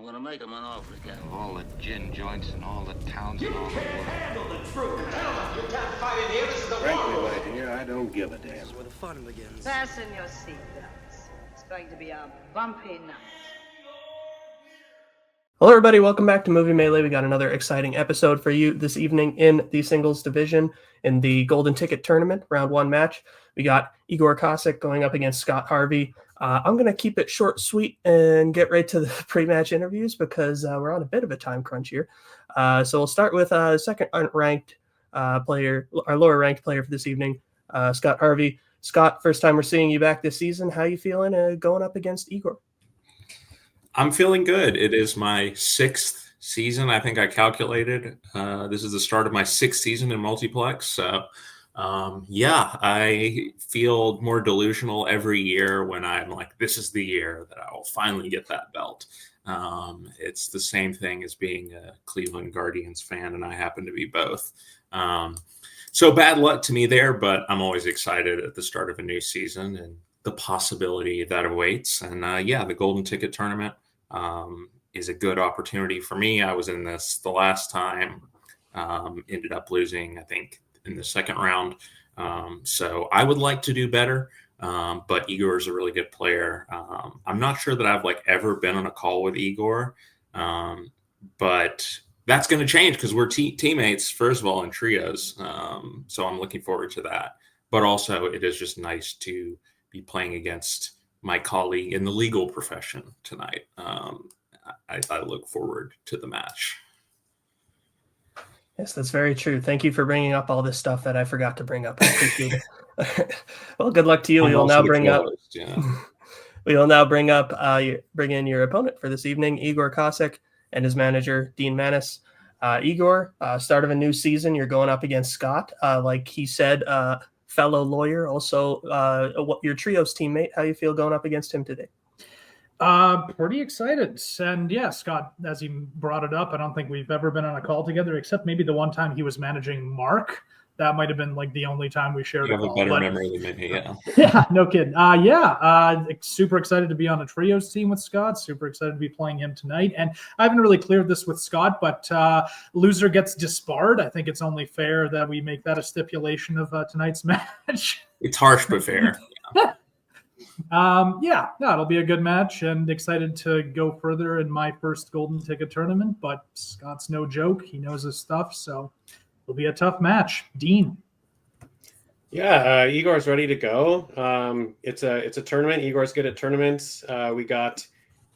gonna make him an offer again. Of all the gin joints and all the towns and all the Can't world. handle the truth. Gentlemen, you can't fight in here. This is the Frankly, war. my dear, I don't give a damn. This is where the fun begins. Fasten your seatbelts. It's going to be a bumpy night. Hello, everybody. Welcome back to Movie Melee. We got another exciting episode for you this evening in the singles division in the Golden Ticket Tournament, round one match. We got Igor Kasic going up against Scott Harvey. I'm going to keep it short, sweet, and get right to the pre-match interviews because we're on a bit of a time crunch here. So we'll start with second ranked player, our lower ranked player for this evening, Scott Harvey. Scott, first time we're seeing you back this season. How you feeling going up against Igor? I'm feeling good. It is my sixth season. I think I calculated. This is the start of my sixth season in Multiplex. So, I feel more delusional every year when I'm like, this is the year that I will finally get that belt. It's the same thing as being a Cleveland Guardians fan, and I happen to be both. So bad luck to me there, but I'm always excited at the start of a new season and the possibility that awaits. And the Golden Ticket Tournament is a good opportunity for me. I was in this the last time, ended up losing, I think, in the second round. So I would like to do better, but Igor is a really good player. I'm not sure that I've ever been on a call with Igor, but that's going to change because we're teammates, first of all, in trios. So I'm looking forward to that. But also it is just nice to be playing against my colleague in the legal profession tonight. I look forward to the match. Yes, that's very true. Thank you for bringing up all this stuff that I forgot to bring up. I appreciate it. Well, good luck to you. We will now bring in your opponent for this evening, Igor Kasic, and his manager, Dean Manis. Igor, start of a new season. You're going up against Scott. Like he said, fellow lawyer, also your trio's teammate. How you feel going up against him today? Pretty excited. And yeah, Scott, as he brought it up, I don't think we've ever been on a call together, except maybe the one time he was managing Mark. That might have been the only time we shared a call. You have a better memory than me, yeah. Yeah, no kidding. Super excited to be on a trios team with Scott. Super excited to be playing him tonight. And I haven't really cleared this with Scott, but loser gets disbarred. I think it's only fair that we make that a stipulation of tonight's match. It's harsh but fair. It'll be a good match and excited to go further in my first Golden Ticket Tournament, but Scott's no joke. He knows his stuff, so it'll be a tough match. Dean. Yeah, Igor's ready to go. It's a tournament. Igor's good at tournaments. We got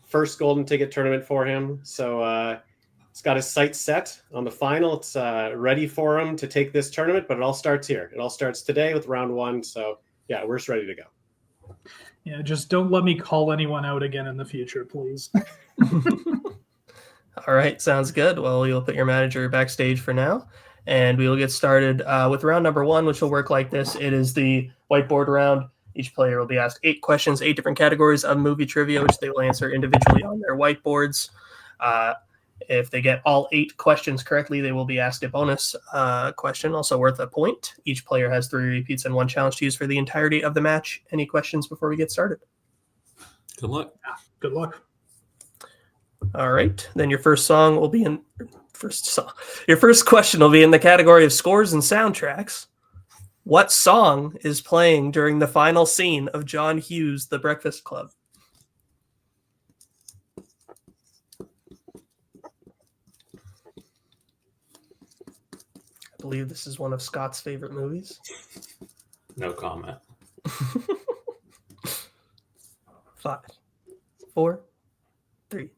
first Golden Ticket Tournament for him, so he's got his sights set on the final. It's ready for him to take this tournament, but it all starts here. It all starts today with round one, so yeah, we're just ready to go. Yeah, just don't let me call anyone out again in the future, please. All right, sounds good. Well, we'll put your manager backstage for now, and we will get started with round number one, which will work like this. It is the whiteboard round. Each player will be asked 8 questions, 8 different categories of movie trivia, which they will answer individually on their whiteboards. If they get all 8 questions correctly, they will be asked a bonus question, also worth a point. Each player has 3 repeats and 1 challenge to use for the entirety of the match. Any questions before we get started? Good luck. Good luck. All right. Then your first question will be in the category of scores and soundtracks. What song is playing during the final scene of John Hughes' The Breakfast Club? I believe this is one of Scott's favorite movies. No comment. 5, 4, 3,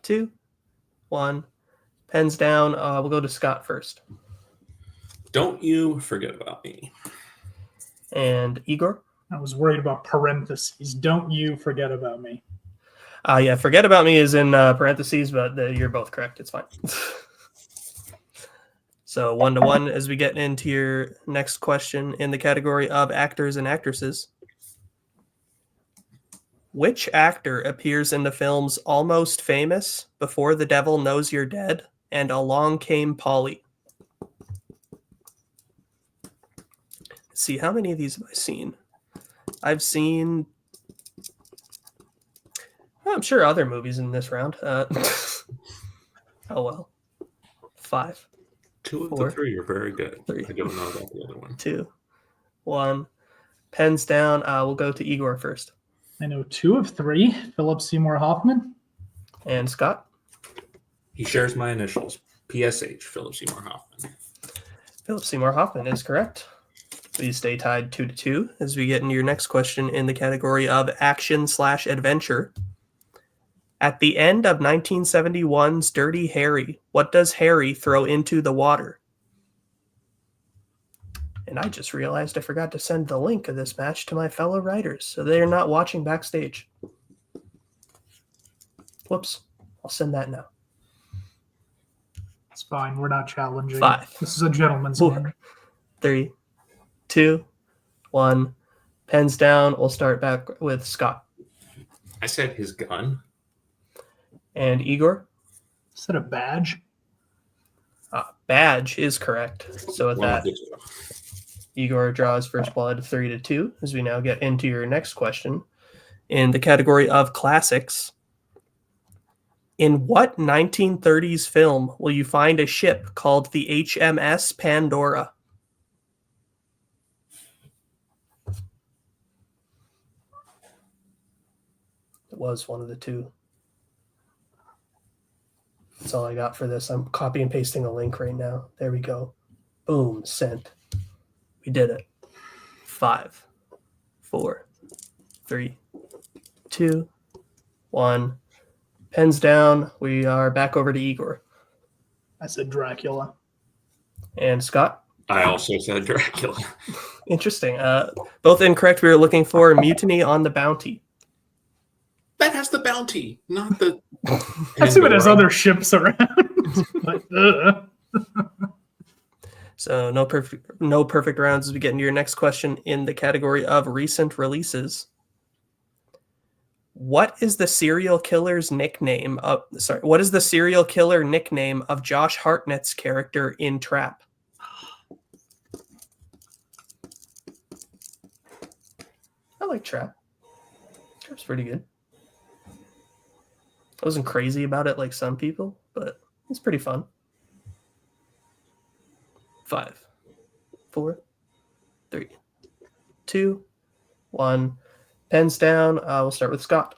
2, 1. Pens down. We'll go to Scott first. Don't You Forget About Me. And Igor? I was worried about parentheses. Don't you forget about me. Forget About Me is in parentheses, but you're both correct. It's fine. So 1-1 as we get into your next question in the category of actors and actresses. Which actor appears in the films Almost Famous, Before the Devil Knows You're Dead, and Along Came Polly? Let's see, how many of these have I seen? I've seen I'm sure other movies in this round. Oh well. 5, 2 of 4, the 3 are very good. 3, I don't know about the other one. 2, 1. Pens down. We'll go to Igor first. I know 2 of 3. Philip Seymour Hoffman. And Scott. He shares my initials. PSH, Philip Seymour Hoffman. Philip Seymour Hoffman is correct. Please stay tied 2-2 as we get into your next question in the category of action/adventure. At the end of 1971's Dirty Harry, what does Harry throw into the water? And I just realized I forgot to send the link of this match to my fellow writers, so they're not watching backstage. Whoops. I'll send that now. It's fine. We're not challenging. 5, This is a gentleman's 4, game. 3, 2, 1. Pens down. We'll start back with Scott. I said his gun. And Igor. Is that a badge? Badge is correct. So with One that, of the two. Igor draws first blood 3-2 as we now get into your next question. In the category of classics, in what 1930s film will you find a ship called the HMS Pandora? It was one of the two. That's all I got for this. I'm copy and pasting a link right now. There we go. Boom, sent. We did it. 5, 4, 3, 2, 1. Pens down. We are back over to Igor. I said Dracula. And Scott. I also said Dracula. Interesting. Both incorrect. We were looking for Mutiny on the Bounty. That has the bounty, not the. I assume it has other ships around. But, So no perfect rounds as we get into your next question in the category of recent releases. What is the serial killer's nickname of what is the serial killer nickname of Josh Hartnett's character in Trap? I like Trap. Trap's pretty good. I wasn't crazy about it like some people, but it's pretty fun. 5, 4, 3, 2, 1. Pens down. We'll start with Scott.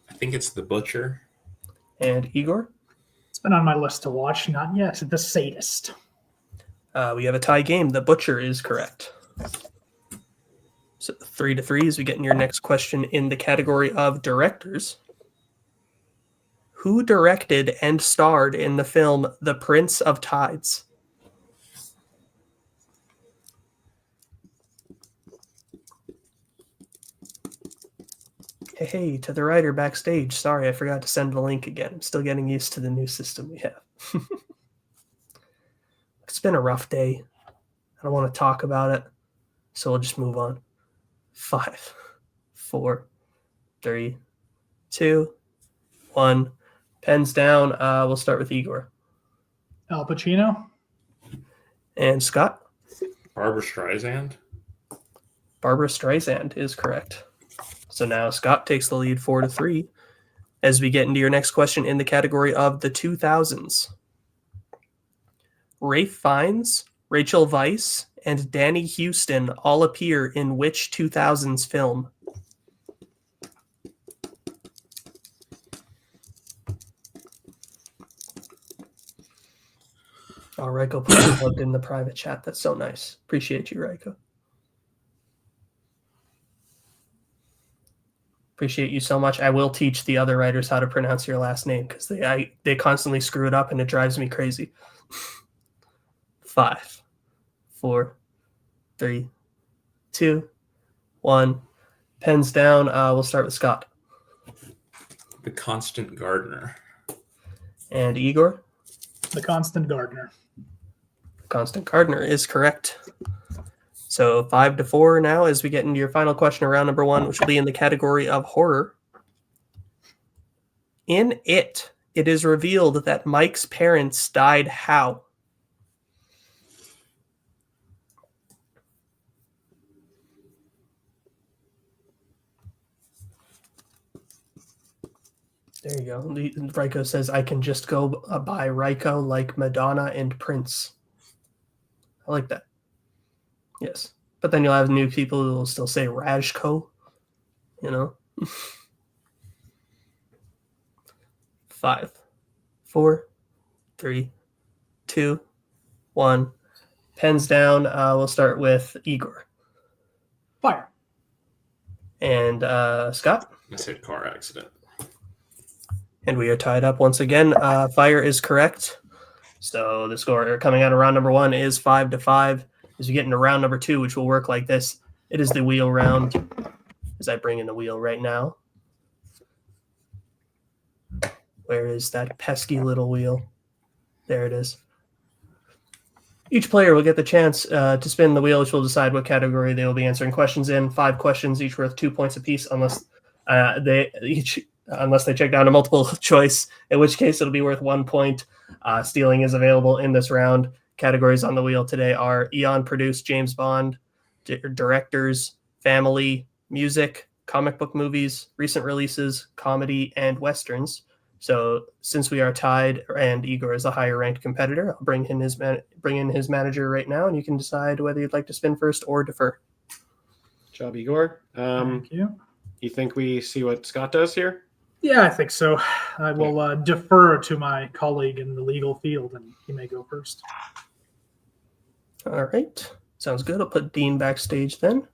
I think it's the butcher. And Igor. it's been on my list to watch. Not yet. The Sadist. We have a tie game. The Butcher is correct. So 3-3 as we get in your next question in the category of directors. Who directed and starred in the film The Prince of Tides? Hey, to the writer backstage. Sorry, I forgot to send the link again. I'm still getting used to the new system we have. It's been a rough day. I don't want to talk about it, so we'll just move on. 5, 4, 3, 2, 1. Pens down. We'll start with Igor. Al Pacino. And Scott. Barbara Streisand. Barbara Streisand is correct. So now Scott takes the lead 4-3 as we get into your next question in the category of the 2000s. Ralph Fiennes, Rachel Weisz, and Danny Houston all appear in which 2000s film? Oh, Raiko put it plugged in the private chat. That's so nice. Appreciate you, Raiko. Appreciate you so much. I will teach the other writers how to pronounce your last name because they constantly screw it up and it drives me crazy. 5, 4, 3, 2, 1. Pens down. We'll start with Scott. The Constant Gardener. And Igor. The Constant Gardener. Constant Gardener is correct. So 5-4 now as we get into your final question of round number 1, which will be in the category of horror. In it is revealed that Mike's parents died how? There you go. Ryko says, I can just go by Ryko like Madonna and Prince. I like that. Yes. But then you'll have new people who will still say Rajko, you know? 5, 4, 3, 2, 1. Pens down. We'll start with Igor. Fire. And Scott? I said car accident. And we are tied up once again. Fire is correct. So the score coming out of round number 1 is 5-5. As we get into round number 2, which will work like this, it is the wheel round. As I bring in the wheel right now. Where is that pesky little wheel? There it is. Each player will get the chance to spin the wheel, which will decide what category they will be answering questions in. 5 questions, each worth 2 points apiece, unless they check down a multiple choice, in which case it'll be worth 1 point. Stealing is available in this round. Categories on the wheel today are Eon produced James Bond, directors, family, music, comic book movies, recent releases, comedy, and westerns. So since we are tied and Igor is a higher ranked competitor, I'll bring in his manager right now, and you can decide whether you'd like to spin first or defer. Good job, Igor. Thank you. You think we see what Scott does here? Yeah, I think so. I will defer to my colleague in the legal field, and he may go first. All right. Sounds good. I'll put Dean backstage then.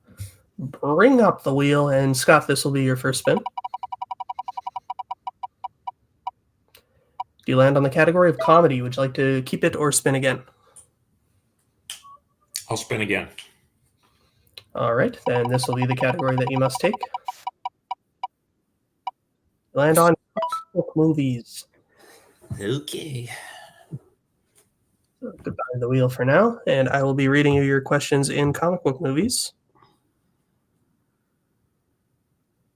Bring up the wheel, and Scott, this will be your first spin. Do you land on the category of comedy? Would you like to keep it or spin again? I'll spin again. All right. Then this will be the category that you must take. Land on book movies. Okay. So goodbye to the wheel for now, and I will be reading you your questions in comic book movies.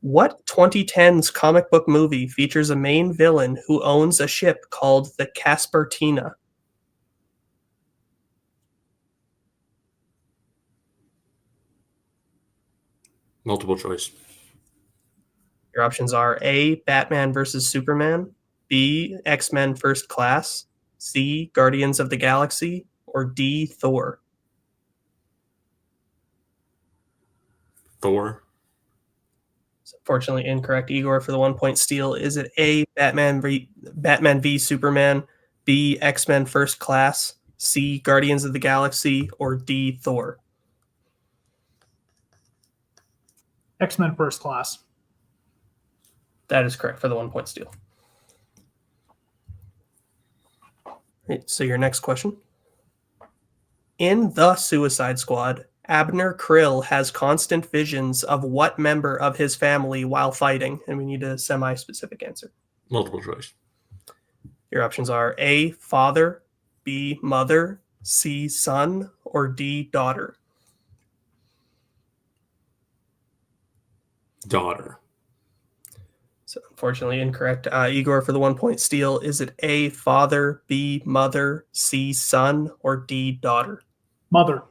What 2010s comic book movie features a main villain who owns a ship called the Caspertina? Multiple choice. Your options are A, Batman versus Superman, B, X-Men First Class, C, Guardians of the Galaxy, or D, Thor. Thor. Unfortunately incorrect, Igor, for the 1 point steal. Is it A, Batman v Superman, B, X-Men First Class, C, Guardians of the Galaxy, or D, Thor? X-Men First Class. That is correct for the 1 point steal. Right, so your next question. In The Suicide Squad, Abner Krill has constant visions of what member of his family while fighting? And we need a semi-specific answer. Multiple choice. Your options are A, father, B, mother, C, son, or D, daughter. Daughter. So unfortunately incorrect. Igor, for the 1 point steal, is it A, father, B, mother, C, son, or D, daughter? Mother.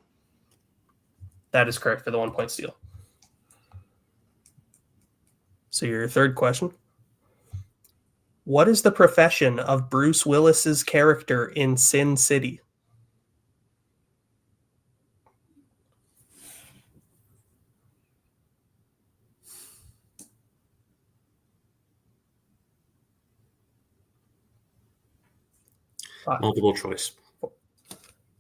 That is correct for the 1 point steal. So your third question. What is the profession of Bruce Willis's character in Sin City? Multiple choice.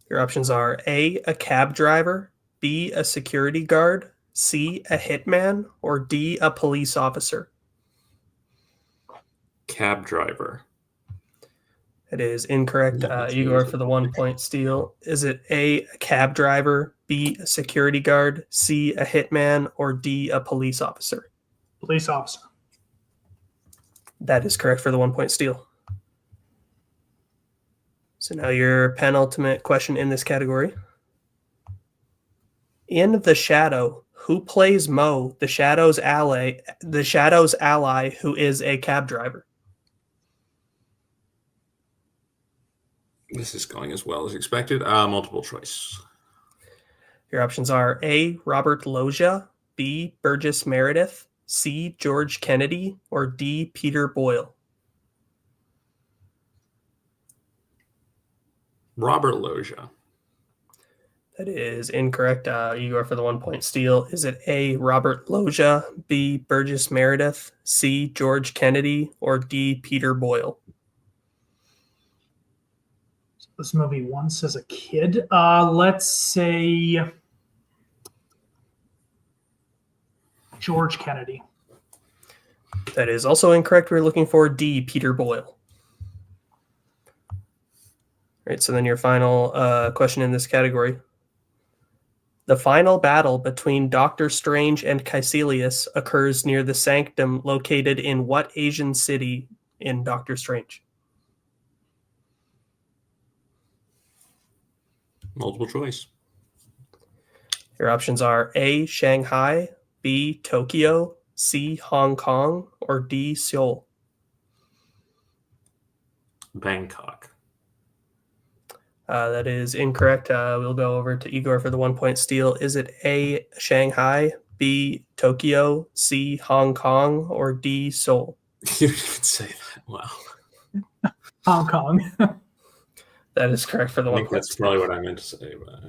Your options are A, a cab driver, B, a security guard, C, a hitman, or D, a police officer. Cab driver. It is incorrect. Igor, for the 1 point steal. Is it A, a cab driver, B, a security guard, C, a hitman, or D, a police officer? Police officer. That is correct for the 1 point steal. So now your penultimate question in this category. In The Shadow, who plays Mo, the Shadow's ally who is a cab driver? This is going as well as expected. Multiple choice. Your options are A, Robert Loggia, B, Burgess Meredith, C, George Kennedy, or D, Peter Boyle. Robert Loggia. That is incorrect. Igor for the 1-point steal. Is it A, Robert Loggia, B, Burgess Meredith, C, George Kennedy, or D, Peter Boyle? This movie once as a kid. Let's say George Kennedy. That is also incorrect. We're looking for D, Peter Boyle. All right, so then your final question in this category. The final battle between Doctor Strange and Caecilius occurs near the sanctum located in what Asian city in Doctor Strange? Multiple choice. Your options are A, Shanghai, B, Tokyo, C, Hong Kong, or D, Seoul. Bangkok. That is incorrect. We'll go over to Igor for the 1-point steal. Is it A, Shanghai, B, Tokyo, C, Hong Kong, or D, Seoul? You didn't even say that. Wow. Hong Kong. That is correct for the I 1 think point. that's probably what I meant to say. But,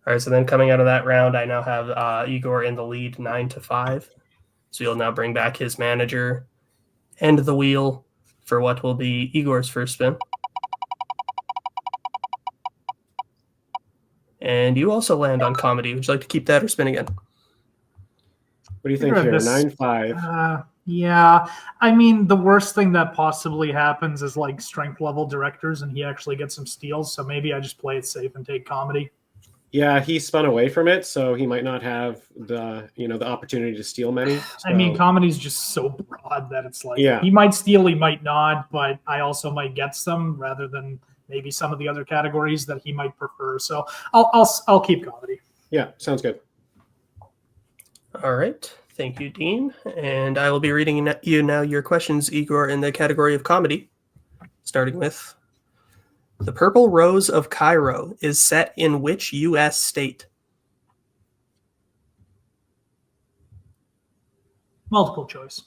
All right, so then coming out of that round, I now have Igor in the lead 9-5. So you'll now bring back his manager and the wheel for what will be Igor's first spin. And you also land on comedy. Would you like to keep that or spin again? What do you think Figure here? this- 9-5. Yeah. I mean, the worst thing that possibly happens is like strength level directors, and he actually gets some steals. So maybe I just play it safe and take comedy. Yeah, he spun away from it, so he might not have the the opportunity to steal many. I mean, So- comedy's just so broad that it's like Yeah. he might steal, he might not, but I also might get some rather than maybe some of the other categories that he might prefer. So I'll keep comedy. yeah, sounds good. All right. Thank you, Dean. And I will be reading you now your questions, Igor, in the category of comedy, starting with The Purple Rose of Cairo is set in which U.S. state? Multiple choice.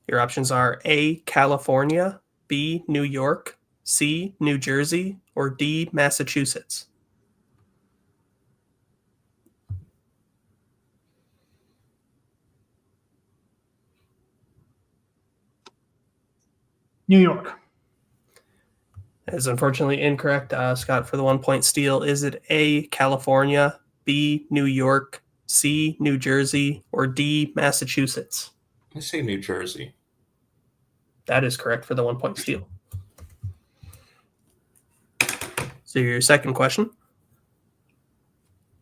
Your options are A, California, B, New York, C, New Jersey, or D, Massachusetts. New York. That is unfortunately incorrect. Scott, for the 1-point steal, is it A, California, B, New York, C, New Jersey, or D, Massachusetts? I say New Jersey. That is correct for the 1-point steal. So your second question.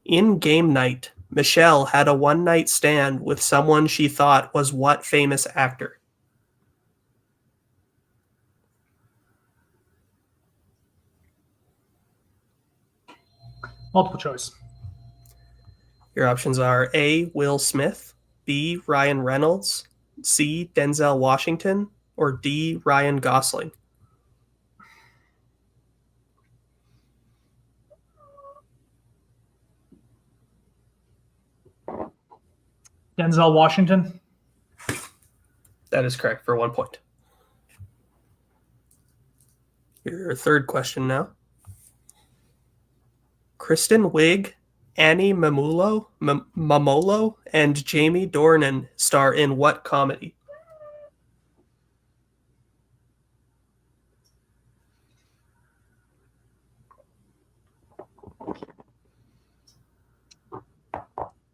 In game night, Michelle had a one-night stand with someone she thought was what famous actor? Multiple choice. Your options are A, Will Smith, B, Ryan Reynolds, C, Denzel Washington, or D, Ryan Gosling. Denzel Washington. That is correct for 1 point. Your third question now. Kristen Wiig, Annie Mamolo, and Jamie Dornan star in what comedy?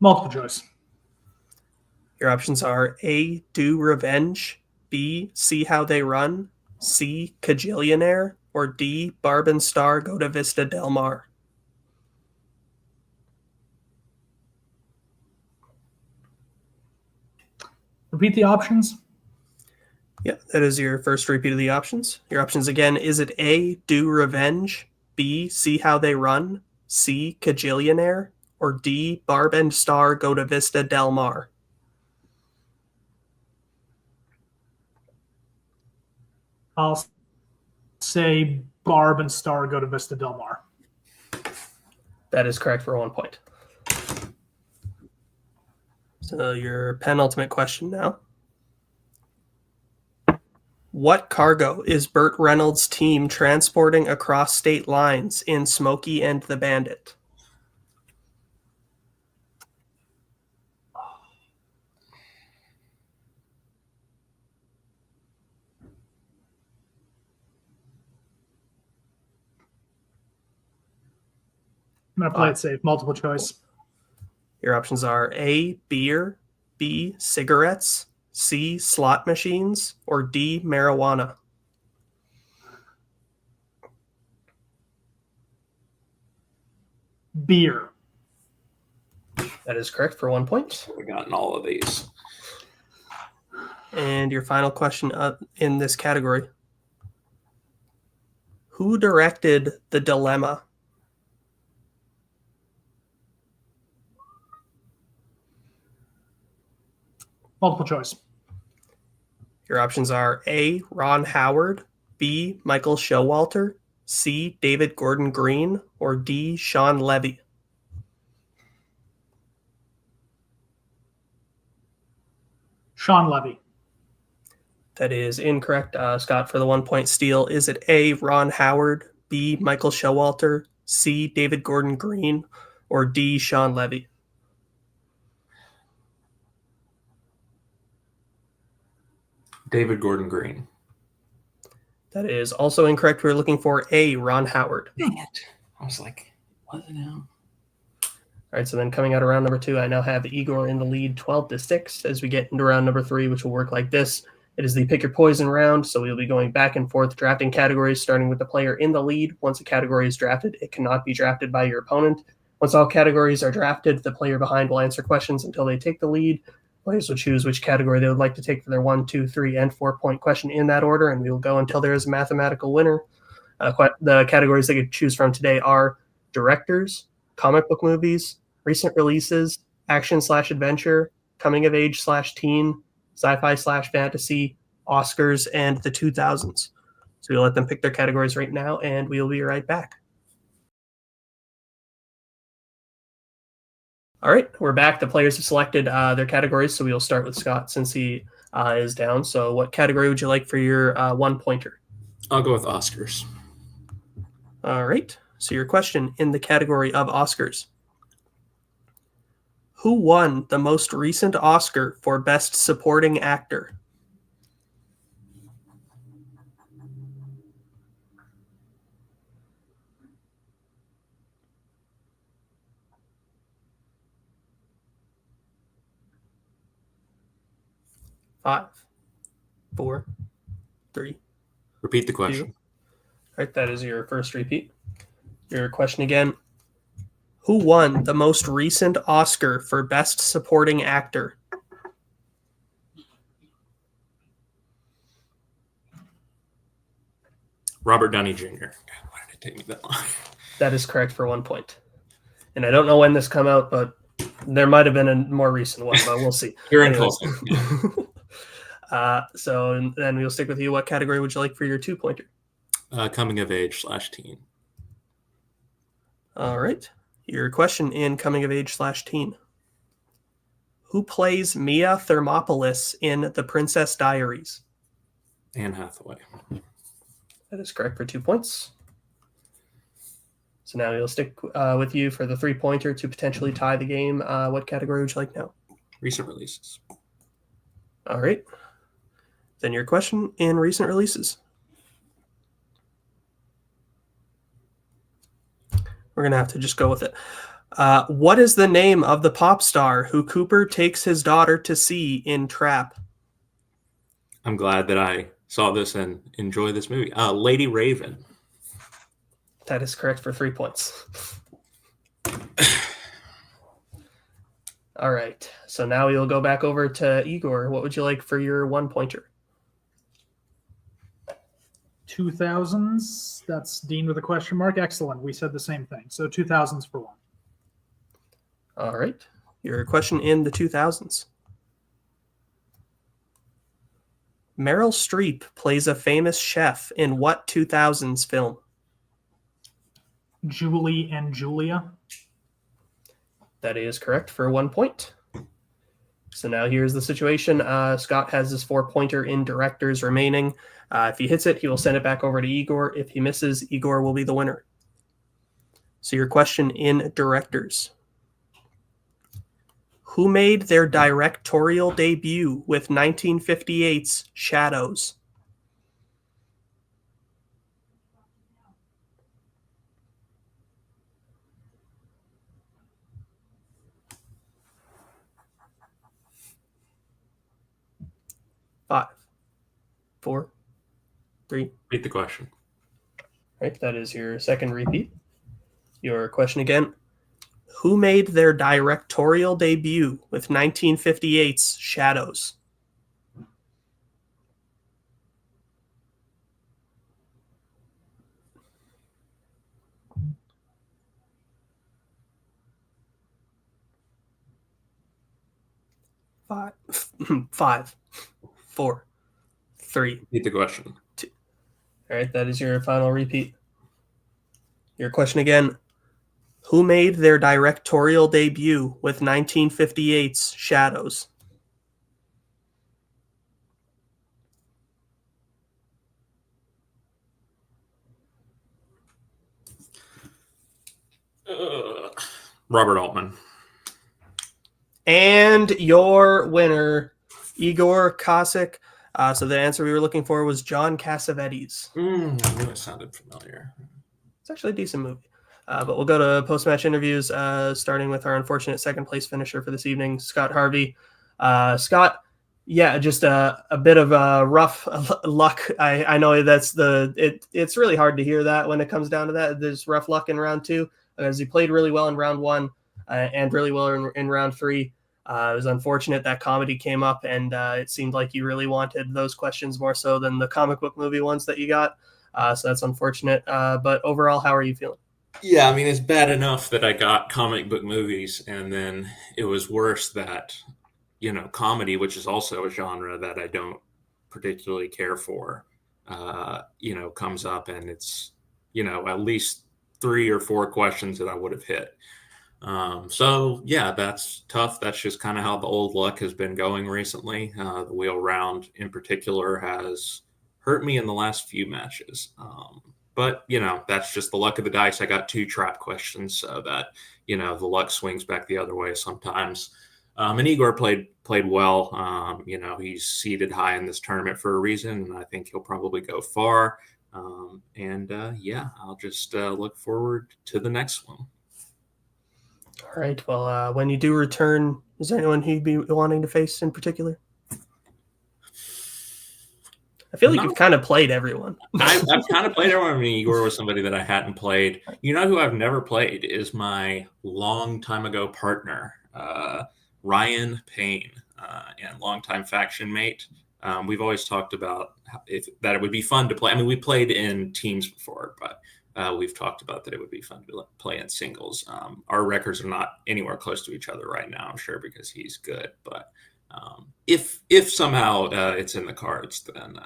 Multiple choice. Your options are A, Do Revenge, B, See How They Run, C, Cajillionaire, or D, Barb and Star Go to Vista Del Mar. Repeat the options. Yeah, that is your first repeat of the options. Your options again, is it A, Do Revenge, B, See How They Run, C, Cajillionaire, or D, Barb and Star Go to Vista Del Mar? I'll say Barb and Star Go to Vista Del Mar. That is correct for 1 point. So your penultimate question now. What cargo is Burt Reynolds' team transporting across state lines in Smokey and the Bandit? I'm going to play it safe. Multiple choice. Your options are A, beer, B, cigarettes, C, slot machines, or D, marijuana. Beer. That is correct for 1 point. We've gotten all of these. And your final question in this category. Who directed The Dilemma? Multiple choice. Your options are A, Ron Howard, B, Michael Showalter, C, David Gordon Green, or D, Sean Levy. Sean Levy. That is incorrect. Scott, for the 1 point steal, is it A, Ron Howard, B, Michael Showalter, C, David Gordon Green, or D, Sean Levy? David Gordon Green. That is also incorrect. We're looking for A, Ron Howard. Dang it. I was like, what now? All right, so then coming out of round number 2, I now have Igor in the lead 12-6 as we get into round number 3, which will work like this. It is the pick your poison round, so we'll be going back and forth drafting categories, starting with the player in the lead. Once a category is drafted, it cannot be drafted by your opponent. Once all categories are drafted, the player behind will answer questions until they take the lead. Players will choose which category they would like to take for their 1, 2, 3, and 4 point question in that order, and we will go until there is a mathematical winner. The categories they could choose from today are directors, comic book movies, recent releases, action/adventure, coming of age/teen, sci-fi/fantasy, Oscars, and the 2000s. So we'll let them pick their categories right now, and we'll be right back. All right, we're back. The players have selected their categories, so we'll start with Scott since he is down. So what category would you like for your 1 pointer? I'll go with Oscars. All right, so your question in the category of Oscars. Who won the most recent Oscar for Best Supporting Actor? Five, 4, 3. Repeat the question. 2. All right, that is your first repeat. Your question again. Who won the most recent Oscar for Best Supporting Actor? Robert Downey Jr. God, why did it take me that long? That is correct for 1 point. And I don't know when this come out, but there might have been a more recent one, but we'll see. You're in Anyways. close. So then we'll stick with you. What category would you like for your 2 pointer? Coming of age/teen. All right. Your question in coming of age/teen. Who plays Mia Thermopolis in The Princess Diaries? Anne Hathaway. That is correct for 2 points. So now we'll stick with you for the 3 pointer to potentially tie the game. What category would you like now? Recent releases. All right. Then your question in recent releases. We're going to have to just go with it. What is the name of the pop star who Cooper takes his daughter to see in Trap? I'm glad that I saw this and enjoy this movie. Lady Raven. That is correct for 3 points. All right. So now we'll go back over to Igor. What would you like for your 1 pointer? 2000s. That's Dean with a question mark. Excellent. We said the same thing. So 2000s for 1. All right. Your question in the 2000s. Meryl Streep plays a famous chef in what 2000s film? Julie and Julia. That is correct for 1 point. So now here's the situation. Scott has his 4 pointer in directors remaining. If he hits it, he will send it back over to Igor. If he misses, Igor will be the winner. So your question in directors. Who made their directorial debut with 1958's Shadows? Five, four, three. Repeat the question. Right, that is your second repeat. Your question again. Who made their directorial debut with 1958's Shadows? Five, four, three. Repeat the question. All right, that is your final repeat. Your question again. Who made their directorial debut with 1958's Shadows? Robert Altman. And your winner, Igor Kasic. So the answer we were looking for was John Cassavetes. I knew it sounded familiar. It's actually a decent movie. But we'll go to post-match interviews, starting with our unfortunate second-place finisher for this evening, Scott Harvey. Scott, yeah, just a bit of rough luck. I know it's really hard to hear that when it comes down to that. There's rough luck in round two, as he played really well in round one and really well in round three. It was unfortunate that comedy came up, and it seemed like you really wanted those questions more so than the comic book movie ones that you got. So that's unfortunate. But overall, how are you feeling? Yeah, I mean, it's bad enough that I got comic book movies, and then it was worse that, comedy, which is also a genre that I don't particularly care for, comes up, and it's, at least 3 or 4 questions that I would have hit. So yeah, that's tough. That's just kind of how the old luck has been going recently. The wheel round in particular has hurt me in the last few matches. But, that's just the luck of the dice. I got 2 trap questions, so that, the luck swings back the other way sometimes. And Igor played well. He's seeded high in this tournament for a reason, and I think he'll probably go far. I'll just look forward to the next one. All right. Well, when you do return, is there anyone who'd be wanting to face in particular? I feel like you've kind of played everyone. I've kind of played everyone. I mean, Igor was somebody that I hadn't played. You know who I've never played is my long time ago partner, Ryan Payne, and longtime faction mate. We've always talked about that it would be fun to play. I mean, we played in teams before, but we've talked about that it would be fun to play in singles. Our records are not anywhere close to each other right now, I'm sure, because he's good. But if somehow it's in the cards, then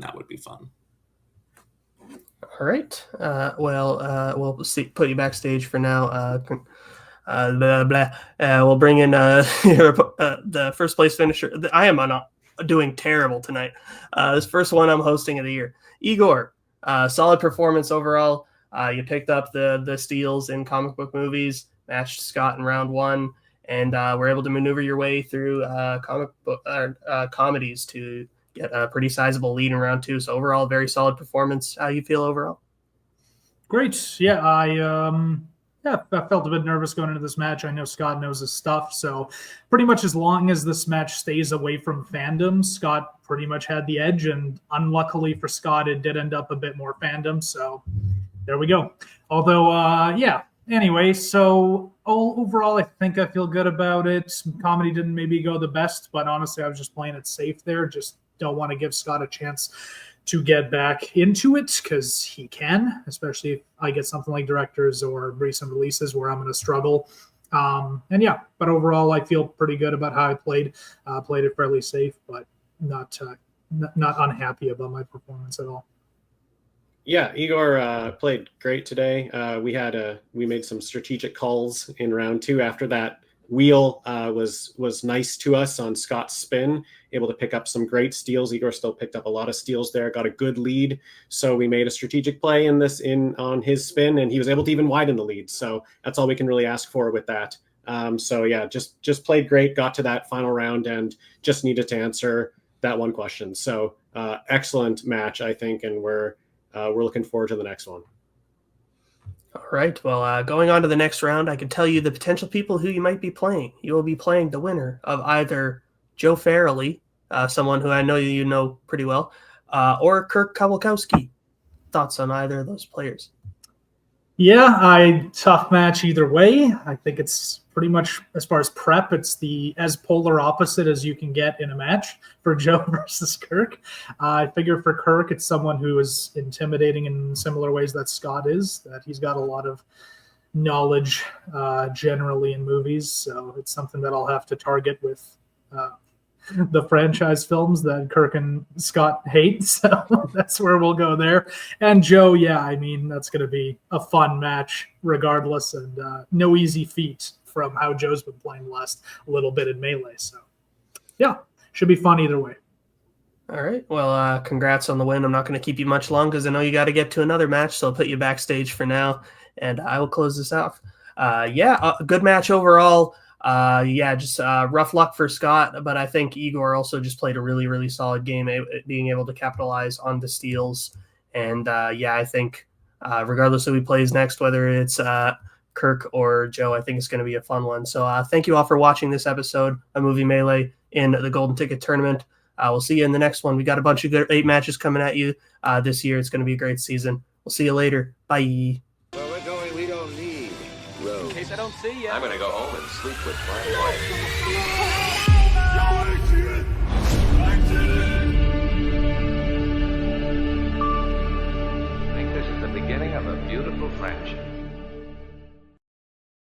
that would be fun. All right. We'll put you backstage for now. We'll bring in the first place finisher. I am doing terrible tonight. This first one I'm hosting of the year. Igor, solid performance overall. You picked up the steals in comic book movies, matched Scott in round one, and were able to maneuver your way through comic book comedies to get a pretty sizable lead in round two. So overall, very solid performance. How you feel overall? Great. Yeah, I felt a bit nervous going into this match. I know Scott knows his stuff, so pretty much as long as this match stays away from fandom, Scott pretty much had the edge, and unluckily for Scott, it did end up a bit more fandom, so there we go. Although, anyway, so overall, I think I feel good about it. Comedy didn't maybe go the best, but honestly, I was just playing it safe there. Just don't want to give Scott a chance to get back into it, because he can, especially if I get something like directors or recent releases where I'm going to struggle. But overall, I feel pretty good about how I played. Played it fairly safe, but not unhappy about my performance at all. Yeah, Igor played great today. We made some strategic calls in round two after that wheel was nice to us on Scott's spin, able to pick up some great steals. Igor still picked up a lot of steals there, got a good lead. So we made a strategic play on his spin, and he was able to even widen the lead. So that's all we can really ask for with that. So yeah, just played great, got to that final round, and just needed to answer that one question. So excellent match, I think, and we're looking forward to the next one. All right. Well, going on to the next round, I can tell you the potential people who you might be playing. You will be playing the winner of either Joe Farrelly, someone who I know you know pretty well, or Kirk Kowalkowski. Thoughts on either of those players? Yeah, tough match either way. I think it's pretty much, as far as prep, it's the as polar opposite as you can get in a match for Joe versus Kirk. I figure for Kirk, it's someone who is intimidating in similar ways that Scott is, that he's got a lot of knowledge generally in movies. So it's something that I'll have to target with the franchise films that Kirk and Scott hate. So that's where we'll go there. And Joe, yeah, I mean, that's going to be a fun match regardless, and no easy feat from how Joe's been playing the last little bit in Melee. So yeah, should be fun either way. All right. Well, congrats on the win. I'm not going to keep you much long because I know you got to get to another match, so I'll put you backstage for now, and I will close this off. Good match overall. Just rough luck for Scott, but I think Igor also just played a really, really solid game, being able to capitalize on the steals. And I think regardless of who he plays next, whether it's Kirk or Joe, I think it's going to be a fun one. So thank you all for watching this episode of Movie Melee in the Golden Ticket Tournament. We'll see you in the next one. We got a bunch of good 8 matches coming at you this year. It's going to be a great season. We'll see you later. Bye. Where we're going, we don't need roads. In case I don't see you. I'm gonna go home and sleep with my wife. I think this is the beginning of a beautiful friendship.